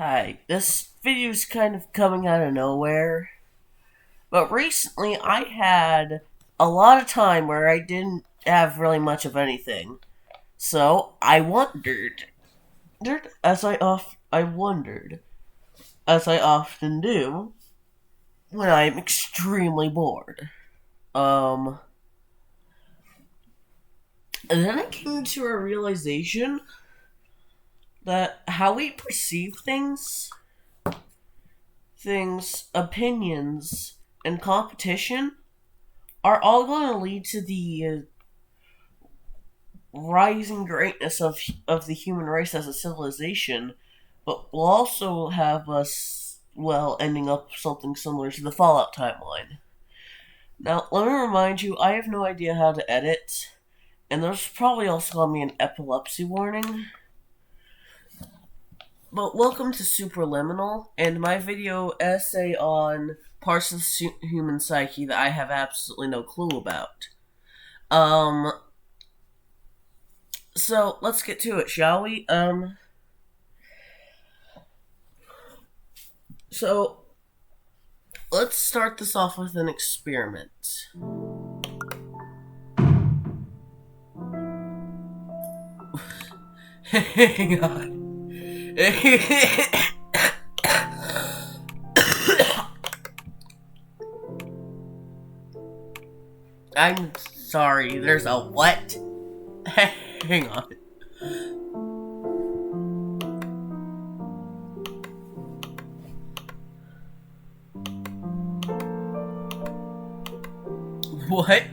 Hi, this video's kind of coming out of nowhere, but recently I had a lot of time where I didn't have really much of anything. So I wondered, I wondered, as I often do, when I'm extremely bored. Um, and then I came to a realization that how we perceive opinions, and competition are all going to lead to the rising greatness of the human race as a civilization, but will also have us, well, ending up something similar to the Fallout timeline. Now, let me remind you, I have no idea how to edit, and there's probably also going to be an epilepsy warning. But welcome to Superliminal, and my video essay on parts of the human psyche that I have absolutely no clue about. So let's get to it, shall we? So let's start this off with an experiment. Hang on. I'm sorry, there's a what? Hang on. What?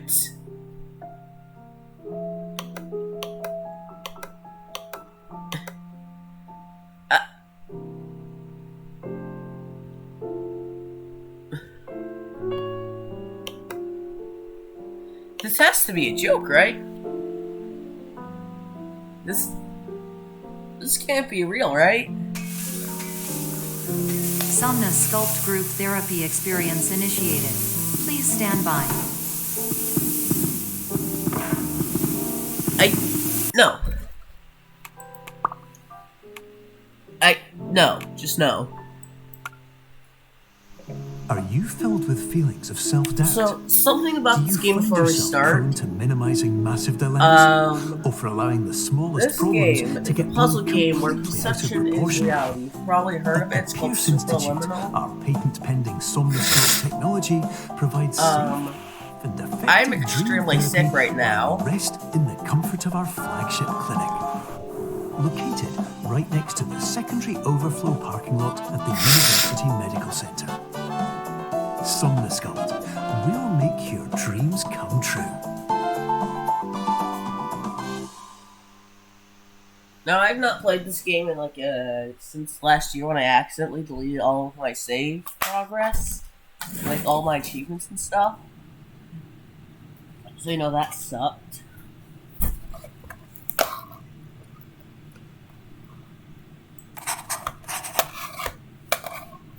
This has to be a joke, right? This can't be real, right? Somna Sculpt Group Therapy Experience initiated. Please stand by. No, just no. Are you filled with feelings of self-doubt? So, something about this game before we start. Prone to minimizing massive dilemmas, or for allowing the smallest this problems game to get a puzzle blown game where completely out of perception is proportion? reality. You've probably heard of it. It's called Pierce Institute, Superliminal. our patent-pending Somnoscope technology provides safe and effective I'm extremely dream sick therapy right now. while we rest in the comfort of our flagship clinic. Located right next to the secondary overflow parking lot at the University Medical Centre. Somnosculpt, we'll make your dreams come true. Now, I've not played this game in since last year when I accidentally deleted all of my save progress. Like all my achievements and stuff. So, that sucked.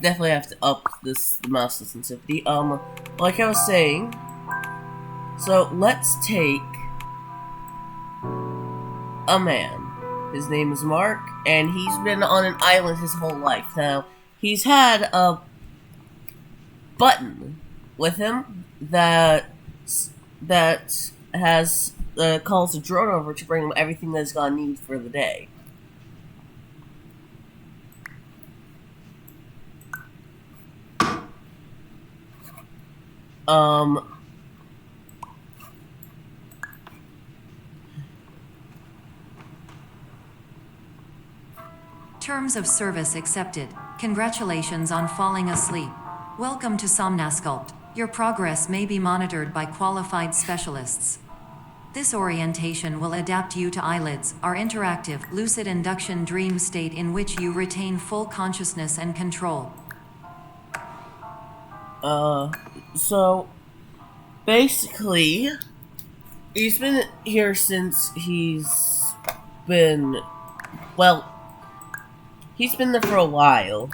Definitely have to up the mouse sensitivity. Like I was saying, so let's take a man. His name is Mark, and he's been on an island his whole life. Now, he's had a button with him that has calls a drone over to bring him everything that he's gonna need for the day. Terms of service accepted. Congratulations on falling asleep. Welcome to Somnasculpt. Your progress may be monitored by qualified specialists. This orientation will adapt you to eyelids, our interactive, lucid induction dream state in which you retain full consciousness and control. So, basically, he's been here since he's been there for a while.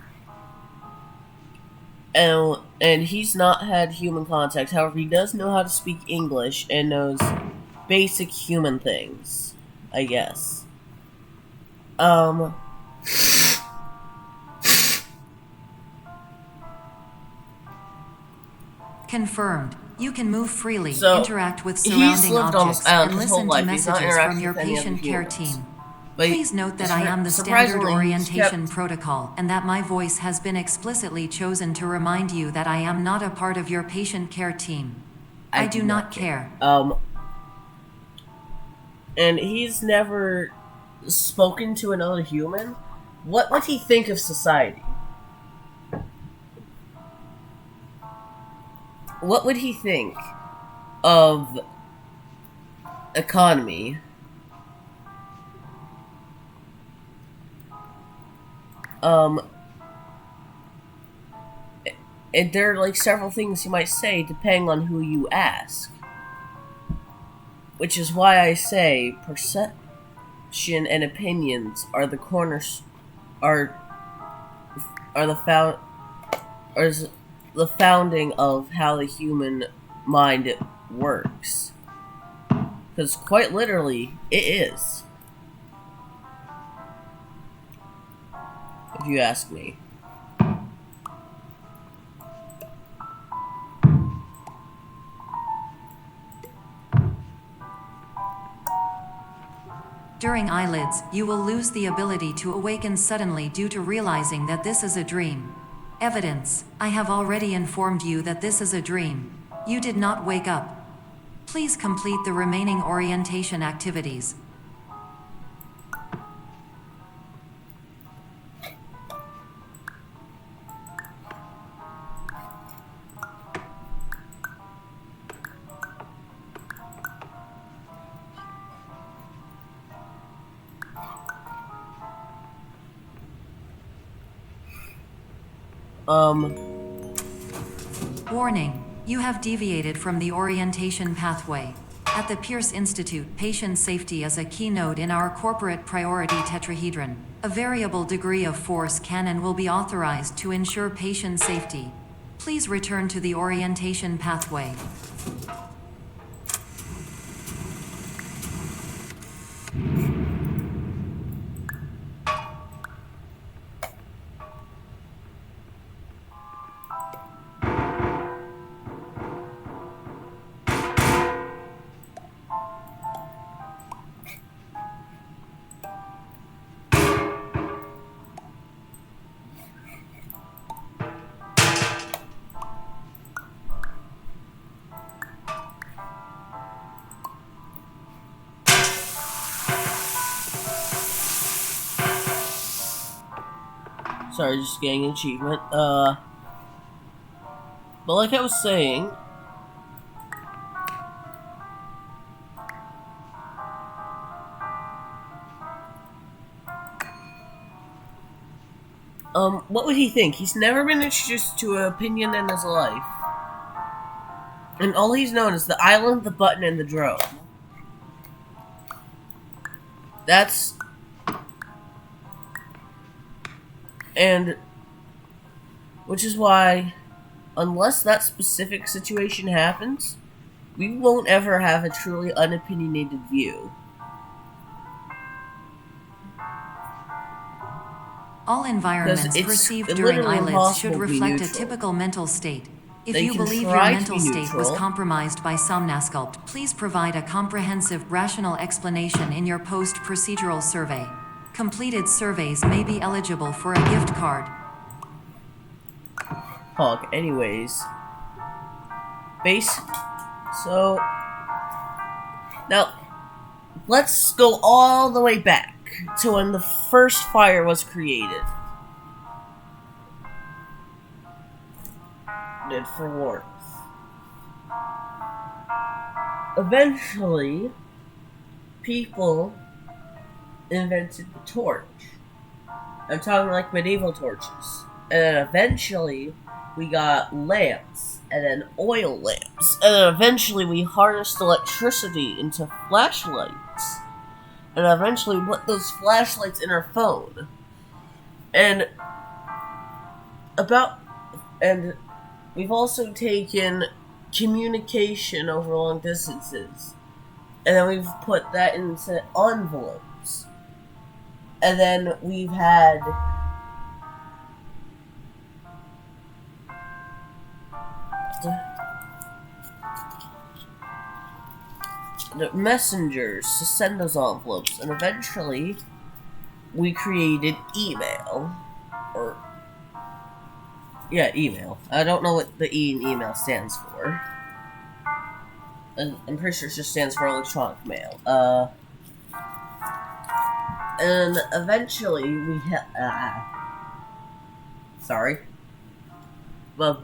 And he's not had human contact. However, he does know how to speak English and knows basic human things, I guess. Confirmed. You can move freely, So, interact with he's surrounding lived on this objects, island and his whole listen to life. He's not messages interacted from your with any other patient care humans. team. But Please note that I am the standard surprisingly, he's orientation kept... protocol, and that my voice has been explicitly chosen to remind you that I am not a part of your patient care team. I do not care. And he's never spoken to another human? What would he think of society? What would he think of economy? And there are like several things you might say depending on who you ask. Which is why I say perception and opinions are the corners are the the founding of how the human mind works. Because quite literally, it is. If you ask me. During eyelids, you will lose the ability to awaken suddenly due to realizing that this is a dream. Evidence: I have already informed you that this is a dream. You did not wake up. Please complete the remaining orientation activities. Warning: you have deviated from the orientation pathway. At the Pierce Institute, patient safety is a keynote in our corporate priority tetrahedron. A variable degree of force can and will be authorized to ensure patient safety. Please return to the orientation pathway. Sorry, just getting an achievement. But like I was saying, what would he think? He's never been introduced to an opinion in his life. And all he's known is the island, the button, and the drone. That's... And... Which is why, unless that specific situation happens, we won't ever have a truly unopinionated view. All environments perceived during eyelids should reflect a typical mental state. If you believe your mental state was compromised by Somnasculpt, please provide a comprehensive, rational explanation in your post-procedural survey. Completed surveys may be eligible for a gift card. Hog, anyways. So... Now, let's go all the way back to when the first fire was created. Did for warmth. Eventually, people invented the torch. I'm talking like medieval torches. And then eventually, we got lamps, and then oil lamps, and then eventually we harnessed electricity into flashlights. And eventually we put those flashlights in our phone. And we've also taken communication over long distances. And then we've put that into envelopes. And then we've had the messengers to send those envelopes, and eventually we created email. Or, yeah, email. I don't know what the E in email stands for. I'm pretty sure it just stands for electronic mail. And eventually we sorry. But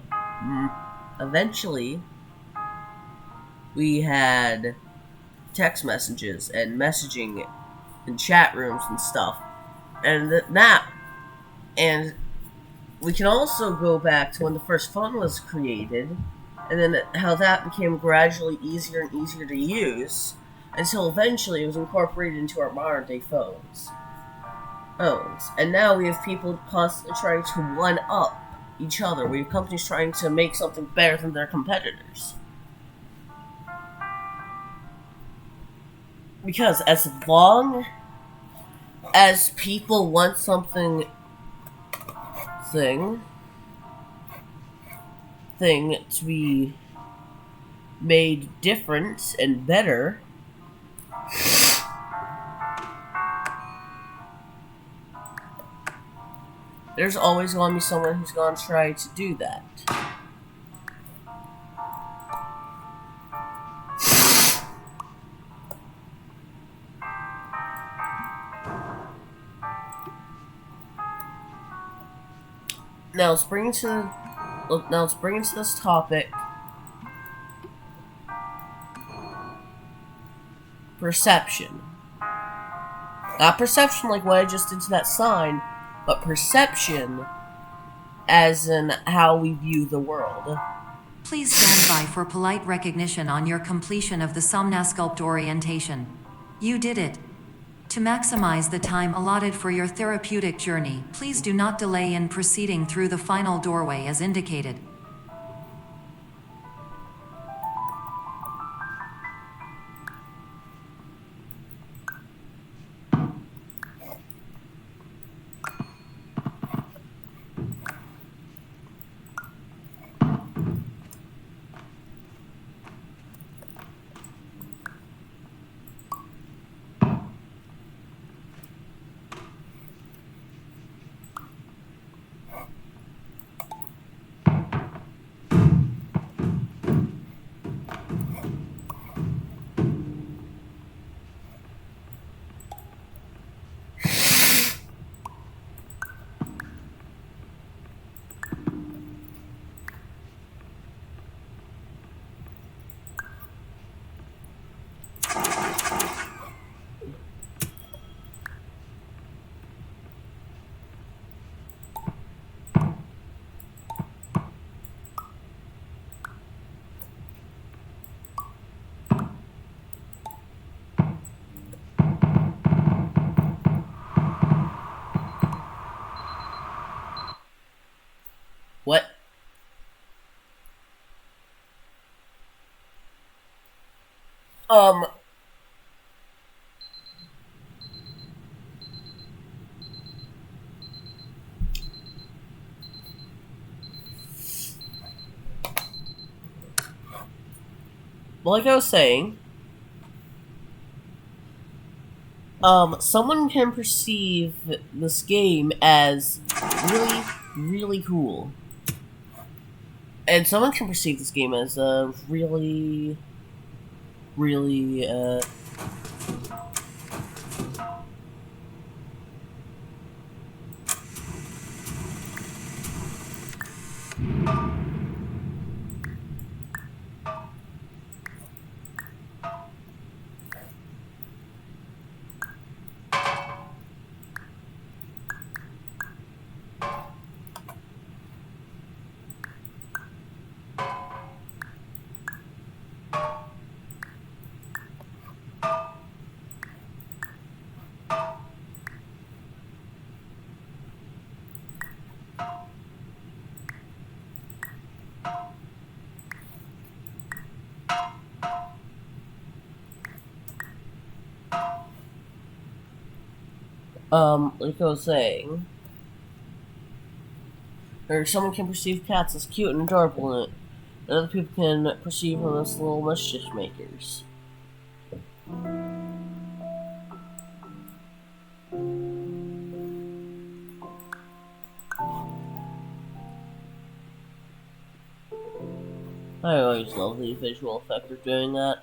eventually we had text messages and messaging and chat rooms and stuff. And and we can also go back to when the first phone was created, and then how that became gradually easier and easier to use, until eventually it was incorporated into our modern day phones. And now we have people constantly trying to one-up each other. We have companies trying to make something better than their competitors. Because as long as people want something thing to be made different and better, there's always going to be someone who's going to try to do that. Now let's bring into this topic perception. Not perception like what I just did to that sign, but perception as in how we view the world. Please stand by for polite recognition on your completion of the Somnasculpt orientation. You did it. To maximize the time allotted for your therapeutic journey, please do not delay in proceeding through the final doorway as indicated. What? Like I was saying, someone can perceive this game as really, really cool. And someone can perceive this game as really, really, like I was saying, or someone can perceive cats as cute and adorable, and other people can perceive them as little mischief makers. I always love the visual effect of doing that.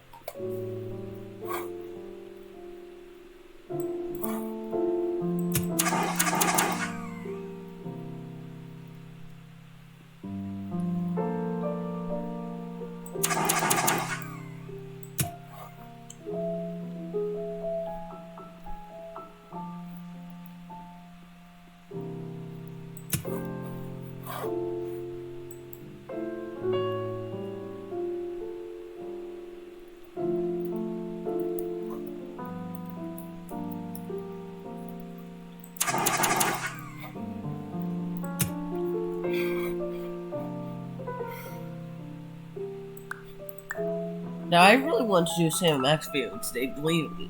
Now, I really want to do Sam Max video today, believe me.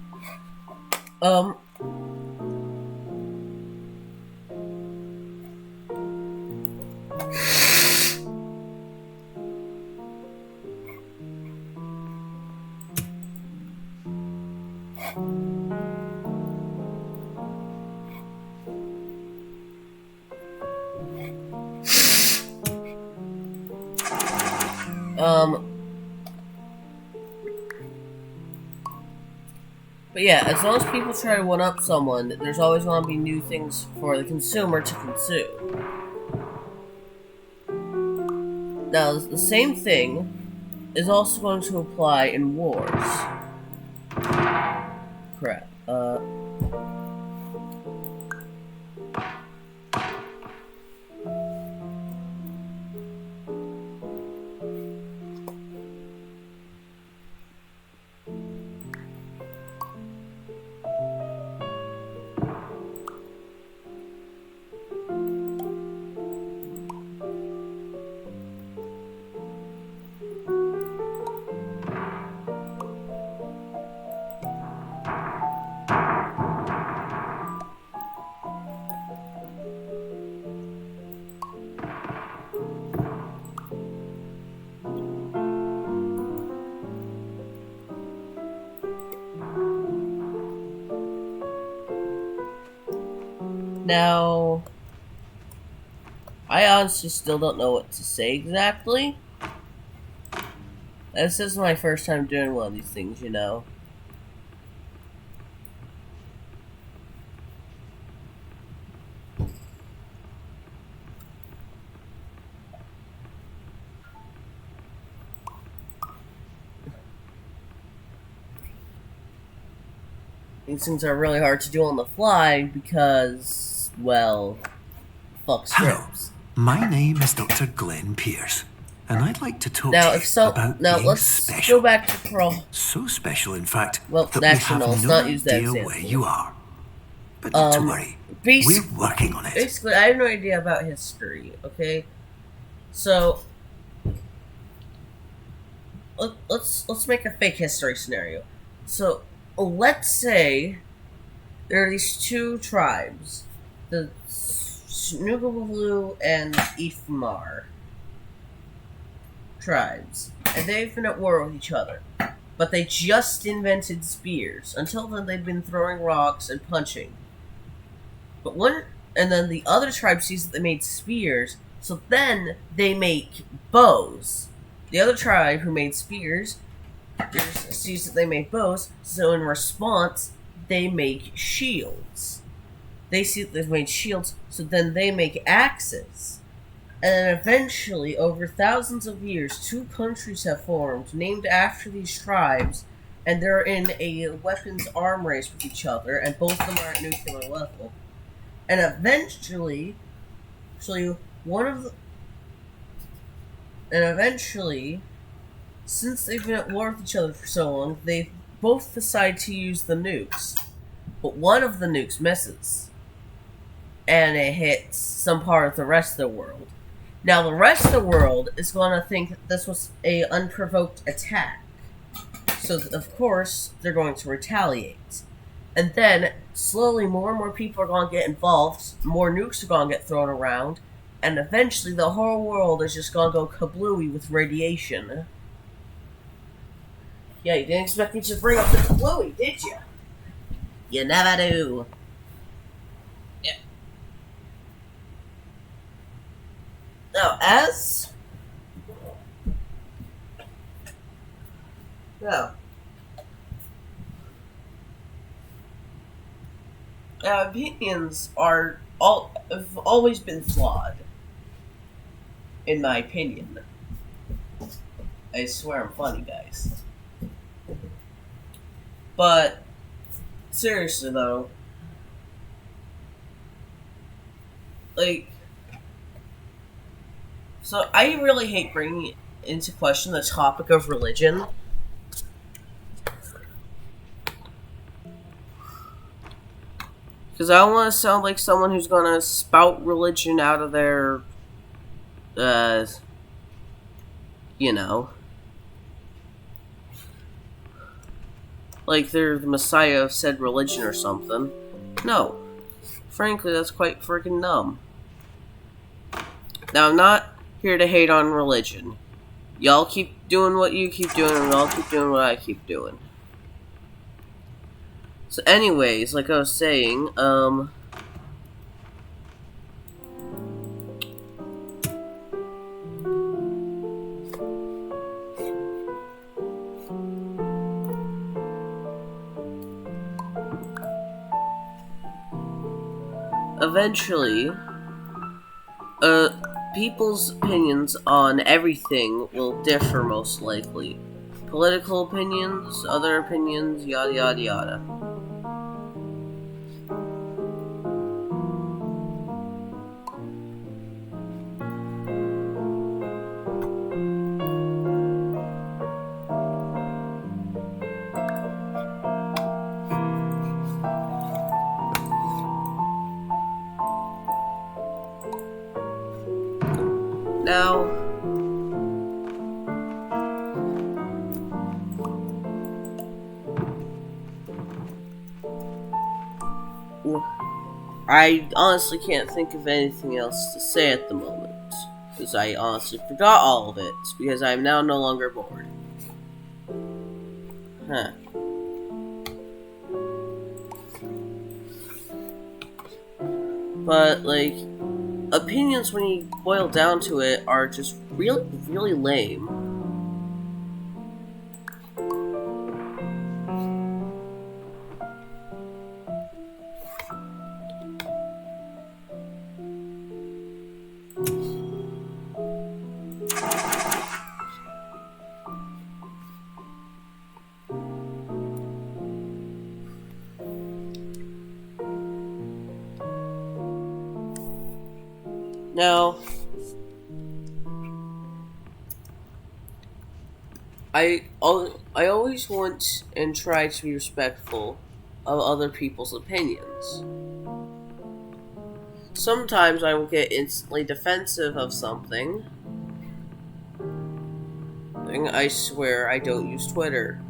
Um, but yeah, as long as people try to one-up someone, there's always going to be new things for the consumer to consume. Now, the same thing is also going to apply in wars. Crap. Now, I honestly still don't know what to say exactly. This is my first time doing one of these things, you know. These things are really hard to do on the fly because, well, fuck scripts. My name is Dr. Glenn Pierce, and I'd like to talk Now, to if you so, about now being let's special. go back to Pro. So special, in fact, Well, that we actually, have no, let's no not use that idea example. where you are. But not to worry, we're working on it. Basically, I have no idea about history, okay? So, let's make a fake history scenario. So, let's say there are these two tribes, the Snugabalu and Ifmar tribes, and they've been at war with each other. But they just invented spears. Until then, they've been throwing rocks and punching. And then the other tribe sees that they made spears, so then they make bows. The other tribe who made spears sees that they made bows, so in response, they make shields. They see that they've made shields, so then they make axes. And then eventually, over thousands of years, two countries have formed, named after these tribes, and they're in a weapons arm race with each other, and both of them are at nuclear level. And eventually, since they've been at war with each other for so long, they both decide to use the nukes. But one of the nukes misses, and it hits some part of the rest of the world. Now, the rest of the world is going to think that this was an unprovoked attack. So, of course, they're going to retaliate. And then, slowly, more and more people are going to get involved, more nukes are going to get thrown around, and eventually the whole world is just going to go kablooey with radiation. Yeah, you didn't expect me to bring up the Kablooey, did you? You never do. Yeah. Now, as... No. Opinions have always been flawed, in my opinion. I swear I'm funny, guys. But, seriously though, like, so I really hate bringing into question the topic of religion. Because I don't want to sound like someone who's gonna spout religion out of their, uh, you know, like they're the messiah of said religion or something. No. Frankly, that's quite freaking dumb. Now, I'm not here to hate on religion. Y'all keep doing what you keep doing, and I'll keep doing what I keep doing. So anyways, like I was saying, eventually, people's opinions on everything will differ most likely. Political opinions, other opinions, yada yada yada. Now, I honestly can't think of anything else to say at the moment, because I honestly forgot all of it, because I am now no longer bored. Huh. But, like, opinions, when you boil down to it, are just really, really lame. Now, I always want and try to be respectful of other people's opinions. Sometimes I will get instantly defensive of something. I swear I don't use Twitter.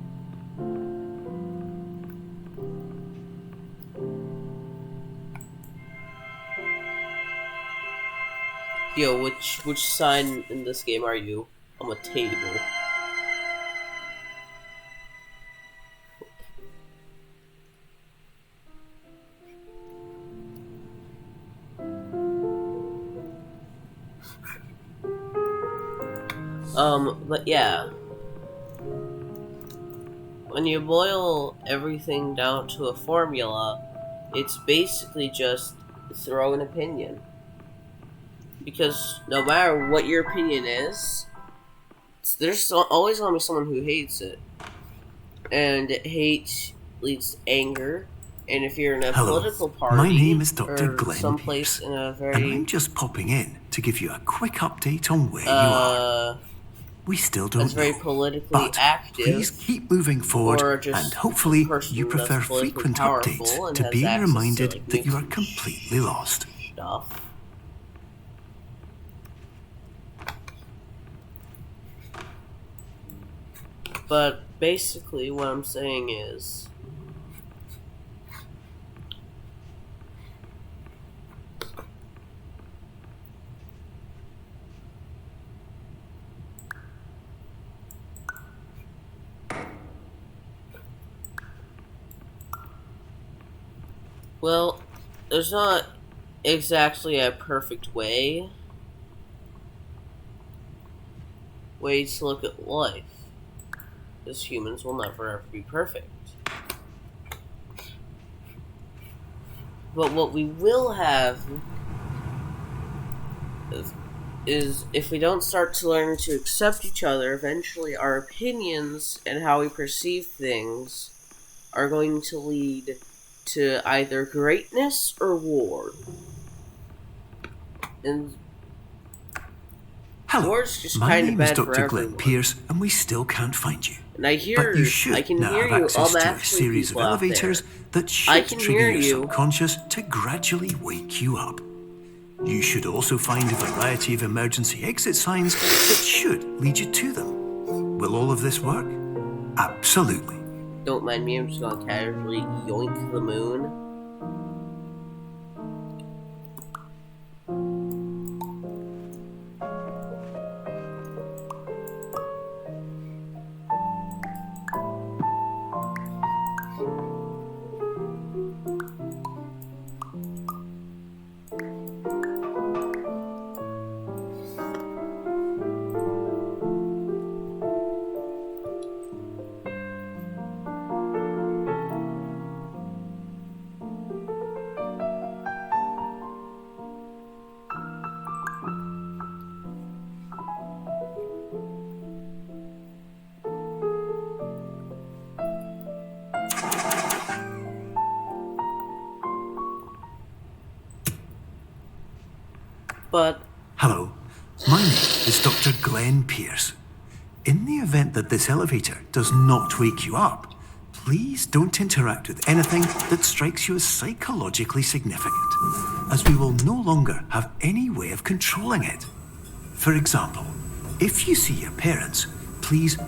Yo, which sign in this game are you? I'm a table. But yeah. When you boil everything down to a formula, it's basically just throw an opinion. Because no matter what your opinion is, there's always going to be someone who hates it. And hate leads to anger. And if you're in a Hello, political party, my name is Dr. or Glenn someplace Pierce, in a and very, I'm just popping in to give you a quick update on where you are. We still that's don't very know, politically but please active, keep moving forward, or and just a hopefully you person that's prefer politically frequent powerful updates and to has being access to reminded like that you are nukes and completely lost. stuff. But basically, what I'm saying is, Well, there's not exactly a perfect ways to look at life, as humans will never ever be perfect. But what we will have is if we don't start to learn to accept each other, eventually our opinions and how we perceive things are going to lead to either greatness or war. And Hello, war's just my kind of name is bad for Dr. Glenn everyone. Pierce, and we still can't find you. And But you should I can now hear have you. access to a Actually, series of people out there. elevators that I should can trigger hear your you. subconscious to gradually wake you up. You should also find a variety of emergency exit signs that should lead you to them. Will all of this work? Absolutely. Don't mind me, I'm just gonna casually yoink the moon. But Hello, my name is Dr. Glenn Pierce. In the event that this elevator does not wake you up, please don't interact with anything that strikes you as psychologically significant, as we will no longer have any way of controlling it. For example, if you see your parents, please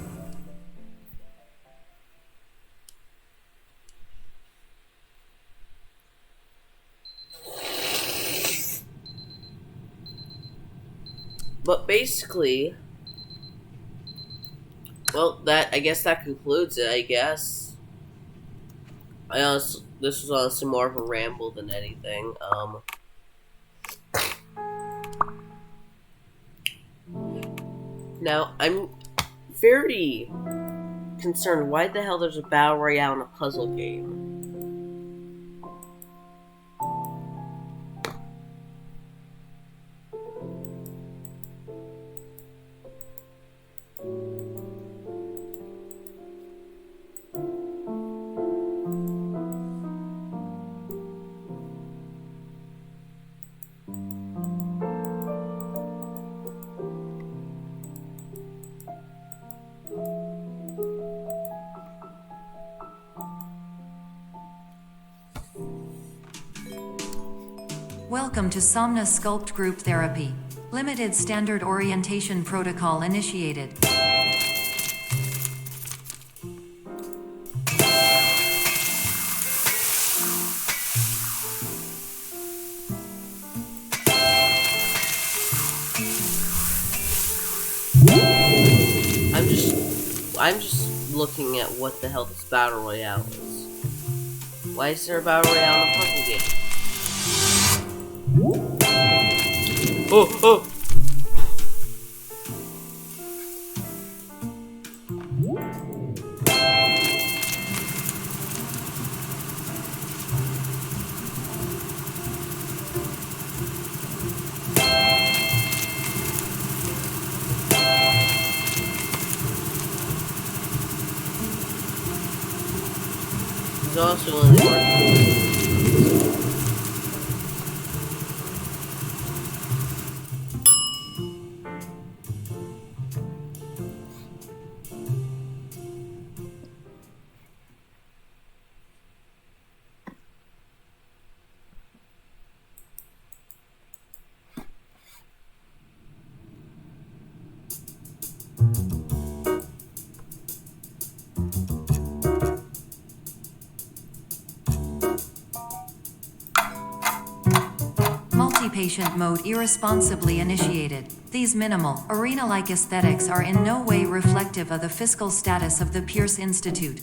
basically, well, I guess that concludes it. I guess. This was honestly more of a ramble than anything. Now I'm very concerned. Why the hell there's a battle royale in a puzzle game? Welcome to Somna Sculpt Group Therapy. Limited Standard Orientation Protocol initiated. I'm just looking at what the hell this battle royale is. Why is there a battle royale in a puzzle game? Oh! He's also in the Multi-patient mode irresponsibly initiated. These minimal, arena-like aesthetics are in no way reflective of the fiscal status of the Pierce Institute.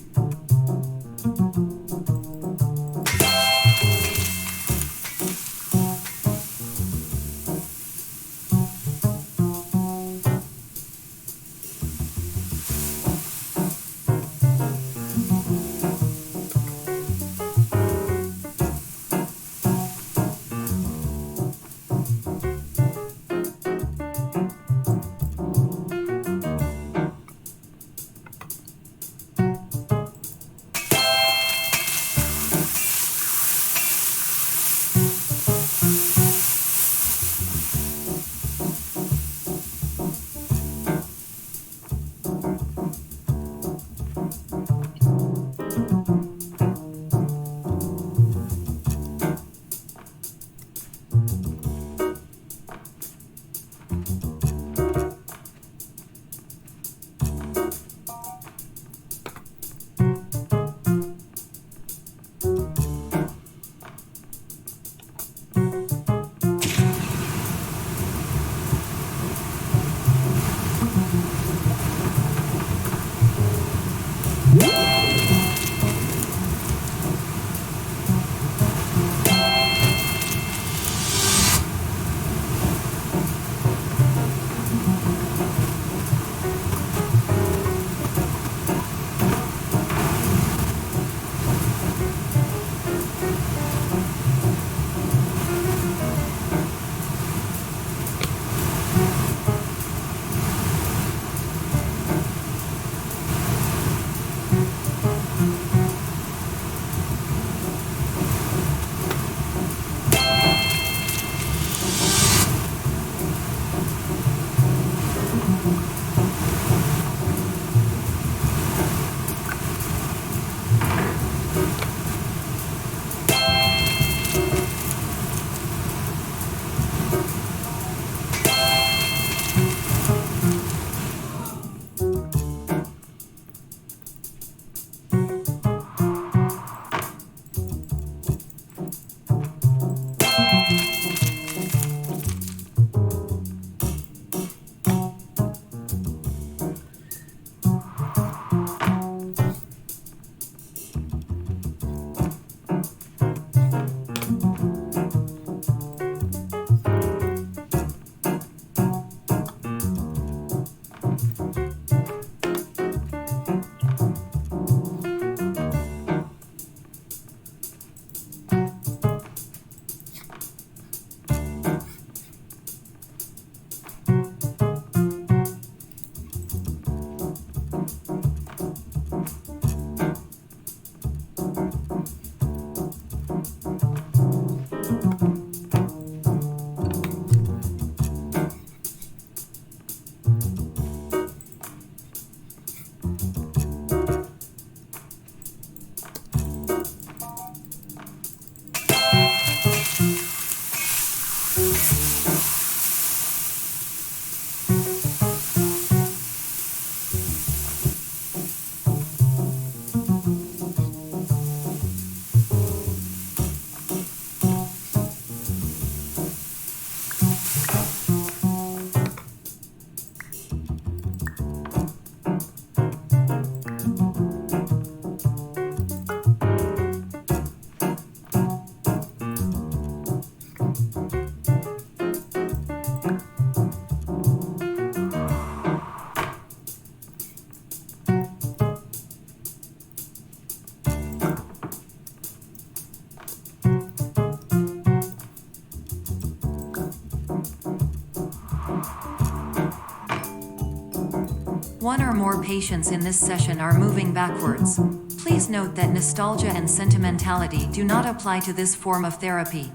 One or more patients in this session are moving backwards. Please note that nostalgia and sentimentality do not apply to this form of therapy.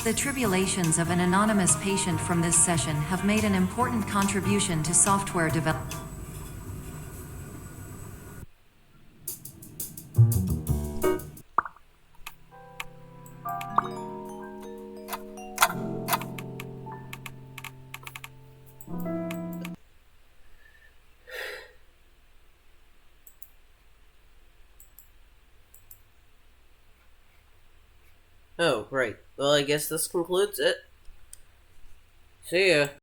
The tribulations of an anonymous patient from this session have made an important contribution to software development. Oh, right. Well, I guess this concludes it. See ya.